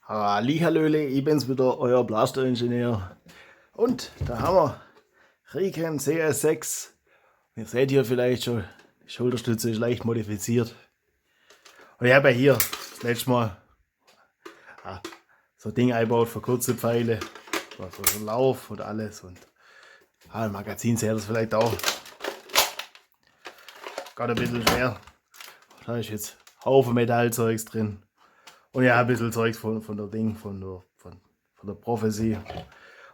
Hallihallöle, ich bin's wieder, euer Blaster-Ingenieur. Und da haben wir Riken CS6. Ihr seht hier vielleicht schon, die Schulterstütze ist leicht modifiziert. Und ich habe ja hier das letzte Mal so ein Ding eingebaut für kurze Pfeile, so ein Lauf und alles. Und ein Magazin seht ihr das vielleicht auch. Gerade ein bisschen schwer. Da ist jetzt Haufen Metallzeugs drin. Und ja, ein bisschen Zeugs von der Ding, von der Prophecy.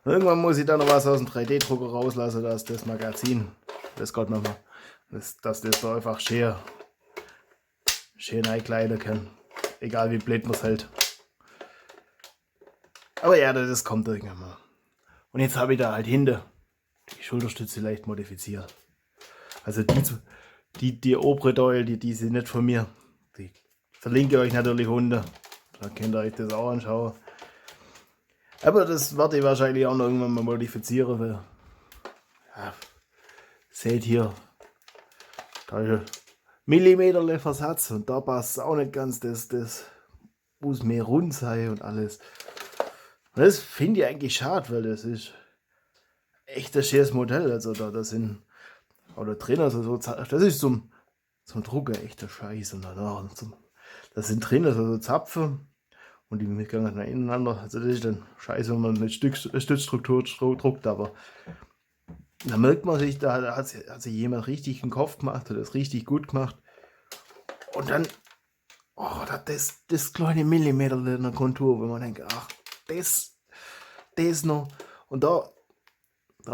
Und irgendwann muss ich dann noch was aus dem 3D-Drucker rauslassen, dass das Magazin, das Gott nochmal, dass das da einfach schön einkleiden kann. Egal wie blöd man es hält. Aber ja, das kommt irgendwann mal. Und jetzt habe ich da halt hinten die Schulterstütze leicht modifiziert. Also die obere Teil, die sind nicht von mir. Die verlinke ich euch natürlich unten. Da könnt ihr euch das auch anschauen. Aber das werde ich wahrscheinlich auch noch irgendwann mal modifizieren, weil ja, seht hier, da ist ein Millimeter Versatz und da passt es auch nicht ganz, das muss mehr rund sein und alles. Und das finde ich eigentlich schade, weil das ist echt ein schönes Modell. Also da sind oder drin, also so, das ist zum Drucker echter Scheiß und da sind drin also so Zapfen. Und die gehen dann ineinander. Also das ist dann scheiße, wenn man mit Stützstruktur druckt, aber da merkt man sich, da hat sich jemand richtig einen Kopf gemacht, hat das richtig gut gemacht. Und dann, oh, das kleine Millimeter in der Kontur, wo man denkt, ach, das noch. Und da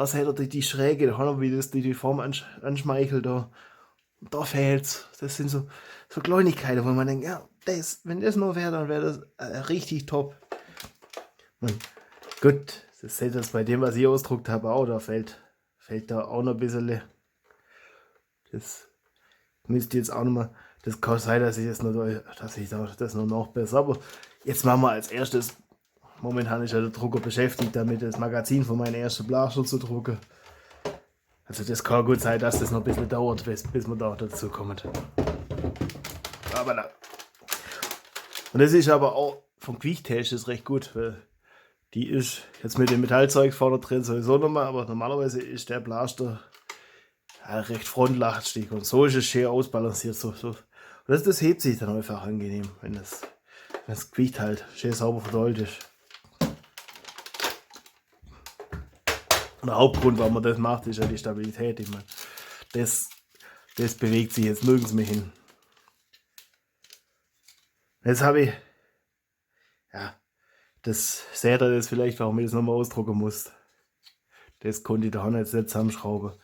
seht ihr die Schräge, da haben wir wie das die Form anschmeichelt da. Und da fehlt's. Das sind so Kleinigkeiten, wo man denkt, ja, wenn das noch wäre, dann wäre das richtig top. Und gut, das seht ihr bei dem, was ich ausgedruckt habe, auch, da fällt da auch noch ein bisschen. Das müsste jetzt auch noch mal, das kann sein, dass ich das noch nachbessere. Aber jetzt machen wir als erstes, momentan ist ja der Drucker beschäftigt damit, das Magazin von meinem ersten Blaster zu drucken. Also das kann gut sein, dass das noch ein bisschen dauert, bis man da dazu kommt. Aber na. Und das ist aber auch vom Gewicht her ist das recht gut, weil die ist jetzt mit dem Metallzeug vorne drin sowieso nochmal, aber normalerweise ist der Blaster recht frontlastig und so ist es schön ausbalanciert. So. Und das hebt sich dann einfach angenehm, wenn das Gewicht halt schön sauber verteilt ist. Und der Hauptgrund, warum man das macht, ist ja die Stabilität. Ich meine, das bewegt sich jetzt nirgends mehr hin. Jetzt habe ich, ja, das seht ihr jetzt vielleicht, warum ich das nochmal ausdrucken muss. Das konnte ich da jetzt nicht zusammenschrauben.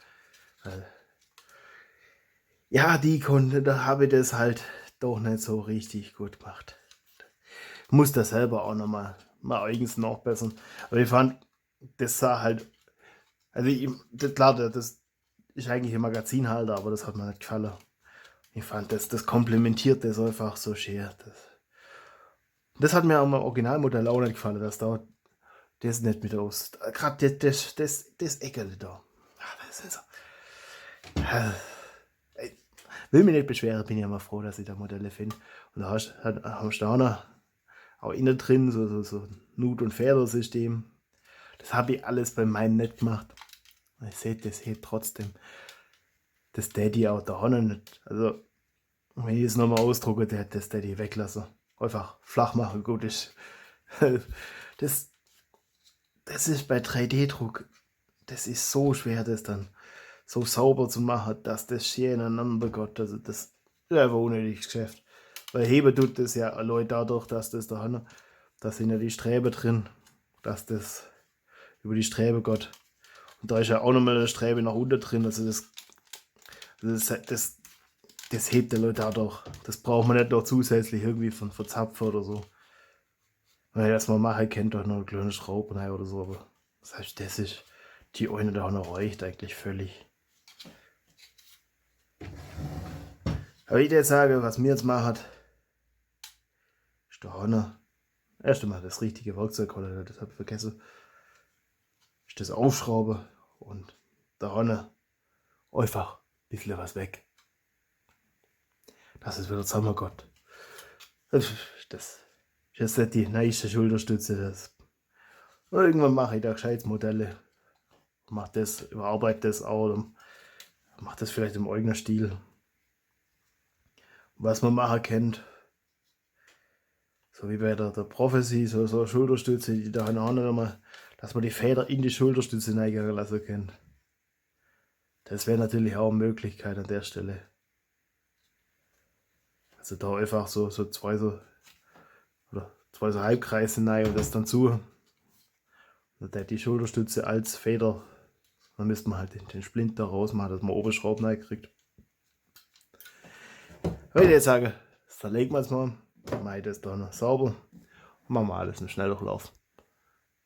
Ja, da habe ich das halt doch nicht so richtig gut gemacht. Ich muss das selber auch nochmal eigens nachbessern. Aber ich fand, das sah halt, also klar, das ist eigentlich ein Magazinhalter, aber das hat mir nicht gefallen. Ich fand, das komplementiert das einfach so schön. Das hat mir am Originalmodell auch nicht gefallen, dass da das nicht mit aus. Gerade das Eckerle da. Das ist so. Will mich nicht beschweren, bin ja mal froh, dass ich da Modelle finde. Und da haben wir auch innen drin so Nut- und Federsystem. Das habe ich alles bei meinem nicht gemacht. Ihr seht, das hebt trotzdem. Das Daddy auch da nicht. Also, wenn ich es nochmal ausdrucke, das Daddy weglassen. Einfach flach machen, gut ist. Das ist bei 3D-Druck, das ist so schwer, das dann so sauber zu machen, dass das schön ineinander geht. Also das ist einfach unnötiges Geschäft. Weil heben tut das ja allein dadurch, dass das da sind ja die Strebe drin, dass das über die Strebe geht. Und da ist ja auch nochmal eine Strebe nach unten drin, also das hebt der Leute dadurch. Das braucht man nicht noch zusätzlich irgendwie von verzapfen oder so. Wenn ihr das mal machen könnt, doch noch eine kleine Schraube rein oder so, aber das heißt, das ist die eine da noch reicht eigentlich völlig. Aber ich jetzt sage, was mir jetzt macht, ist da noch erst einmal das richtige Werkzeug, oder das habe ich vergessen, ist das Aufschrauben und da einfach ein bisschen was weg. Das ist wieder zusammengeht. Das ist jetzt nicht die neueste Schulterstütze. Irgendwann mache ich da gescheit Modelle. Mach das, überarbeite das auch. Oder mach das vielleicht im eigenen Stil. Was man machen kennt. So wie bei der Prophecy, so eine Schulterstütze, die da auch noch mal, dass man die Feder in die Schulterstütze neigen lassen kann. Das wäre natürlich auch eine Möglichkeit an der Stelle. Also da einfach so zwei Halbkreise rein und das dann zu. Und dann die Schulterstütze als Feder. Dann müsste man halt den Splint da rausmachen, dass man oben Schrauben reinkriegt. Würde ich jetzt sagen, das zerlegen wir es mal. Dann mache ich das da noch sauber. Und machen wir alles im Schnelldurchlauf.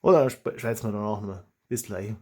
Oder schweizen wir dann auch noch. Bis gleich.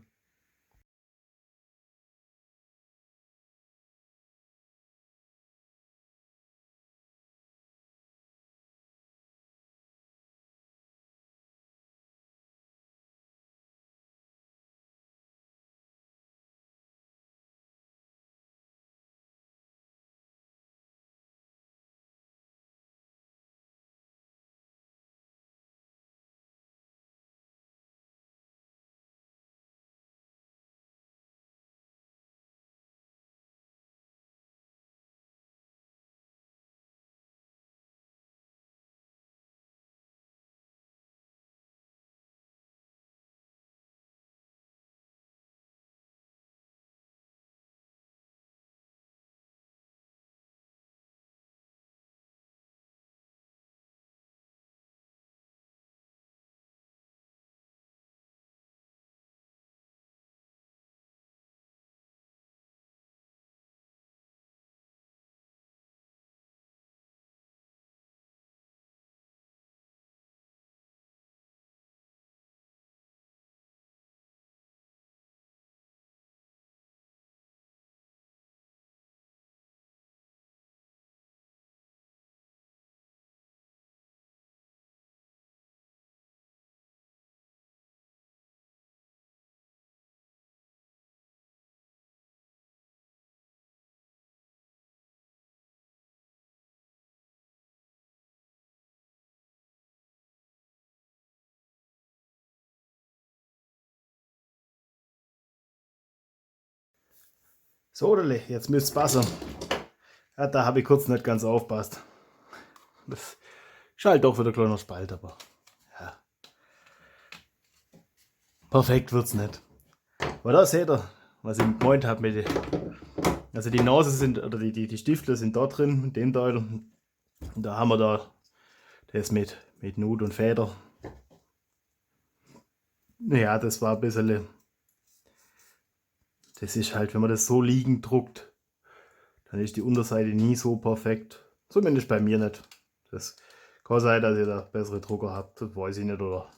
So, jetzt müsste es passen. Ja, da habe ich kurz nicht ganz aufpasst. Das ist halt doch wieder ein kleiner Spalt, aber ja. Perfekt wird es nicht. Aber da seht ihr, was ich gemeint habe mit also die Nase sind, oder die Stifte sind da drin, in dem Teil. Und da haben wir da das mit Nut und Feder. Ja, das war ein bisschen. Das ist halt, wenn man das so liegend druckt, dann ist die Unterseite nie so perfekt. Zumindest bei mir nicht. Das kann sein, dass ihr da bessere Drucker habt, das weiß ich nicht, oder.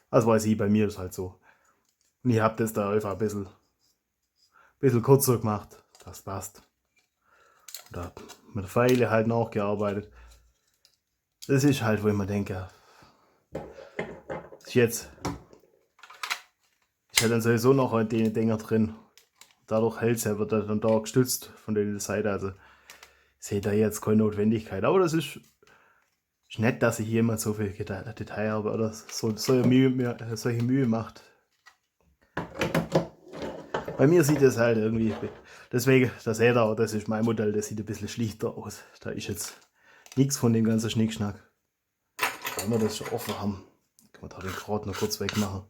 Das weiß ich, bei mir ist halt so. Und ich habe das da einfach ein bisschen kürzer gemacht. Das passt. Und da mit der Pfeile halt nachgearbeitet. Das ist halt, wo ich mir denke, ist halt dann sowieso noch den Dinger drin. Dadurch hält es ja, wird er dann da gestützt von der Seite. Also ich sehe da jetzt keine Notwendigkeit. Aber das ist nett, dass ich hier mal so viel Detail habe oder solche Mühe macht. Bei mir sieht es halt irgendwie, deswegen, das seht ihr, das ist mein Modell, das sieht ein bisschen schlichter aus. Da ist jetzt nichts von dem ganzen Schnickschnack. Wenn wir das schon offen haben, kann man da den Kraut noch kurz wegmachen.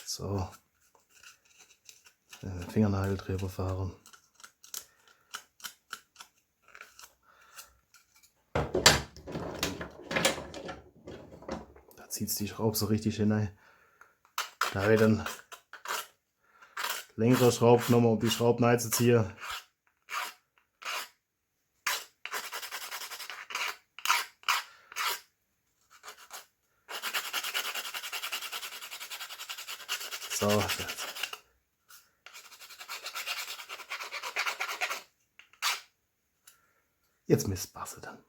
So. Fingernagel drüber fahren. Da zieht es die Schraube so richtig hinein. Da habe ich dann längere Schraube genommen, um die Schrauben einzuziehen. So. Jetzt müsste es passen dann.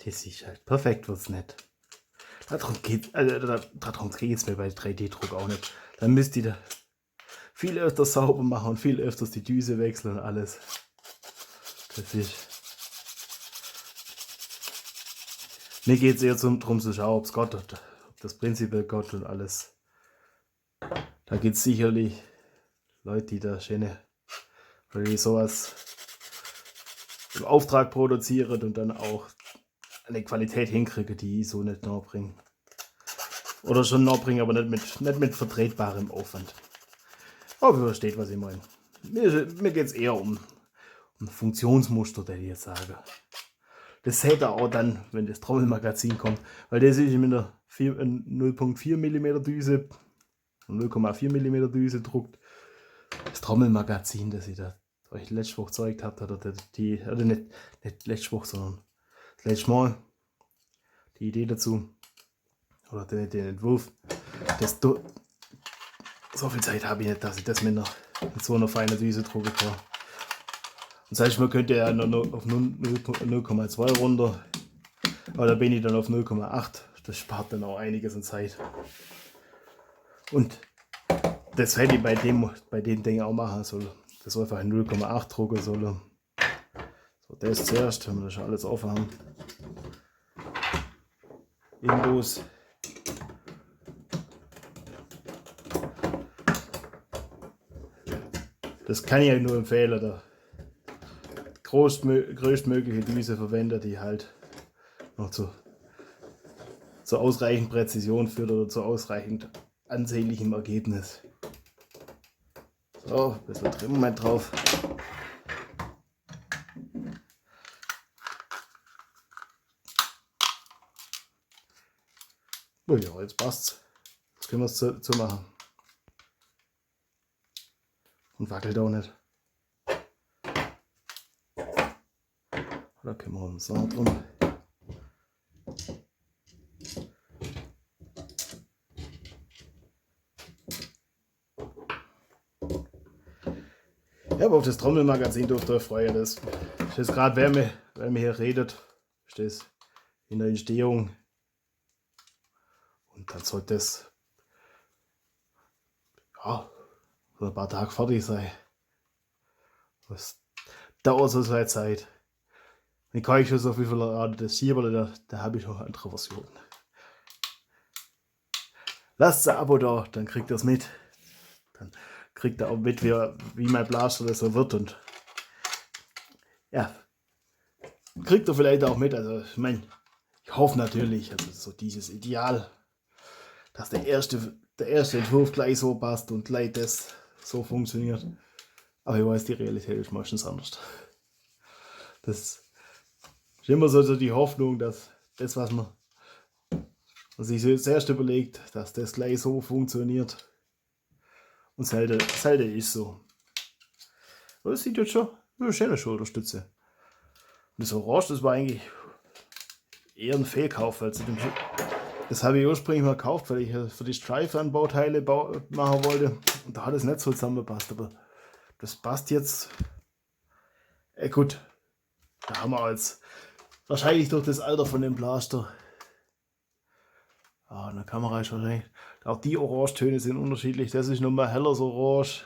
Das ist halt perfekt, wird's nicht. Darum geht es mir bei 3D-Druck auch nicht. Dann müsst ihr da viel öfter sauber machen und viel öfters die Düse wechseln und alles. Das ist. Mir geht es eher darum zu schauen, ob es Gott hat, ob das prinzipiell Gott und alles. Da gibt es sicherlich Leute, die da schöne, oder die sowas im Auftrag produzieren und dann auch eine Qualität hinkriegen, die ich so nicht nachbringe. Oder schon nachbringen, aber nicht mit vertretbarem Aufwand. Aber ihr versteht, was ich meine. Mir geht es eher um Funktionsmuster, der ich jetzt sage. Das seht ihr auch dann, wenn das Trommelmagazin kommt, weil das ist mit einer 0,4 mm Düse, 0,4 mm Düse druckt. Das Trommelmagazin, das ich da euch letzte Woche gezeigt habe, oder nicht letzte Woche, sondern das letzte Mal die Idee dazu, oder den Entwurf, so viel Zeit habe ich nicht, dass ich das mit so einer feinen Düse drucken kann. Und das heißt, man könnte ja noch auf 0,2 runter, aber da bin ich dann auf 0,8. Das spart dann auch einiges an Zeit. Und das hätte ich bei dem Ding auch machen sollen. Das einfach in 0,8 drucken sollen. So, das zuerst, wenn wir das schon alles offen haben. Windows. Das kann ich euch nur empfehlen. Der größtmögliche Düse verwenden, die halt noch zur ausreichend Präzision führt oder zu ausreichend ansehnlichem Ergebnis. So, ein bisschen Drehmoment drauf. Oh ja, jetzt passt's. Jetzt können wir es zu machen. Und wackelt auch nicht. Da können wir uns noch drum. Ja, aber auf das Trommelmagazin dürft ihr euch freuen. Das ist gerade, wer mir hier redet, ist das in der Entstehung. Und dann sollte das ja, so ein paar Tage fertig sein. Das dauert so seine Zeit. Ich kann euch schon so viel verraten, das Schieber, da habe ich noch andere Versionen. Lasst ein Abo da, dann kriegt ihr es mit. Dann kriegt ihr auch mit, wie mein Blaster das so wird. Und ja, kriegt ihr vielleicht auch mit. Also ich meine, ich hoffe natürlich, also so dieses Ideal, dass der erste Entwurf gleich so passt und gleich das so funktioniert. Aber ich weiß, die Realität ist meistens anders. Das ist immer so die Hoffnung, dass das, was man sich zuerst überlegt, dass das gleich so funktioniert. Und selten ist so. Aber das sieht jetzt schon eine schöne Schulterstütze. Und das Orange, das war eigentlich eher ein Fehlkauf. Das habe ich ursprünglich mal gekauft, weil ich für die Strife-Bauteile machen wollte. Und da hat es nicht so zusammengepasst. Aber das passt jetzt. Gut, da haben wir jetzt wahrscheinlich durch das Alter von dem Blaster. In der Kamera ist wahrscheinlich. Auch die Orangetöne sind unterschiedlich. Das ist nochmal helleres Orange.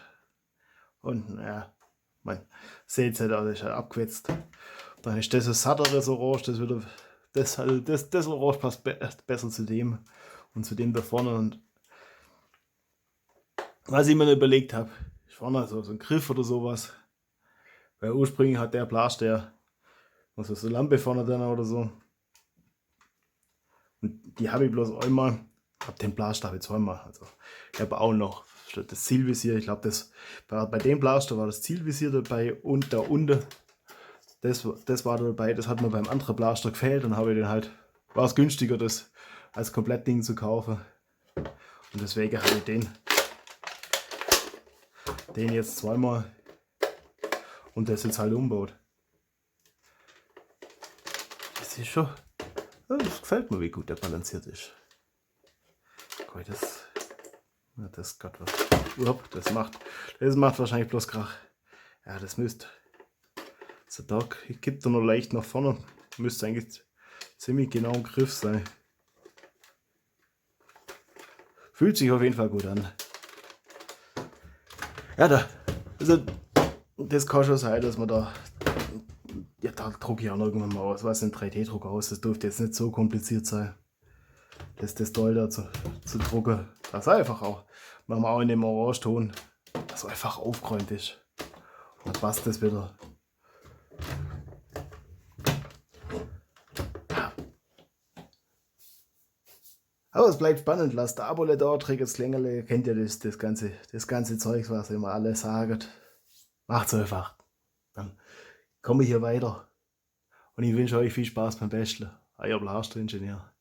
Und ja, man seht es, das ist halt abgewetzt. Dann ist das ein satteres Orange. Das Orange passt besser zu dem und zu dem da vorne. Und was ich mir überlegt habe, ist vorne so ein Griff oder sowas. Weil ursprünglich hat der Blaster so eine Lampe vorne drin oder so. Und die habe ich bloß einmal. Ich habe den Blaster jetzt zweimal. Also ich habe auch noch das Zielvisier. Ich glaube, das bei dem Blaster war das Zielvisier dabei und da unten. Das war dabei. Das hat mir beim anderen Blaster gefehlt. Und habe ich den halt. War es günstiger, das als Komplettding zu kaufen. Und deswegen habe ich den jetzt zweimal. Und das jetzt halt umbaut. Das ist schon. Das gefällt mir, wie gut der balanciert ist. Okay, das Gott was. Das macht wahrscheinlich bloß Krach. Ja, das müsste. So, da gibt er noch leicht nach vorne. Müsste eigentlich ziemlich genau im Griff sein. Fühlt sich auf jeden Fall gut an. Ja, also das kann schon sein, dass man da Ja, da drucke ich auch irgendwann mal aus, was in 3D-Drucker aus. Das dürfte jetzt nicht so kompliziert sein, das Doll da zu drucken. Das ist einfach auch, machen wir auch in dem Orangeton, das einfach aufgeräumt ist. Und dann passt das wieder. Aber es bleibt spannend, lasst ein Abo da, trägt das Klingel, kennt ihr das ganze Zeug, was immer alle sagen. Macht's einfach. Dann komme ich hier weiter. Und ich wünsche euch viel Spaß beim Basteln. Euer Blaster Ingenieur.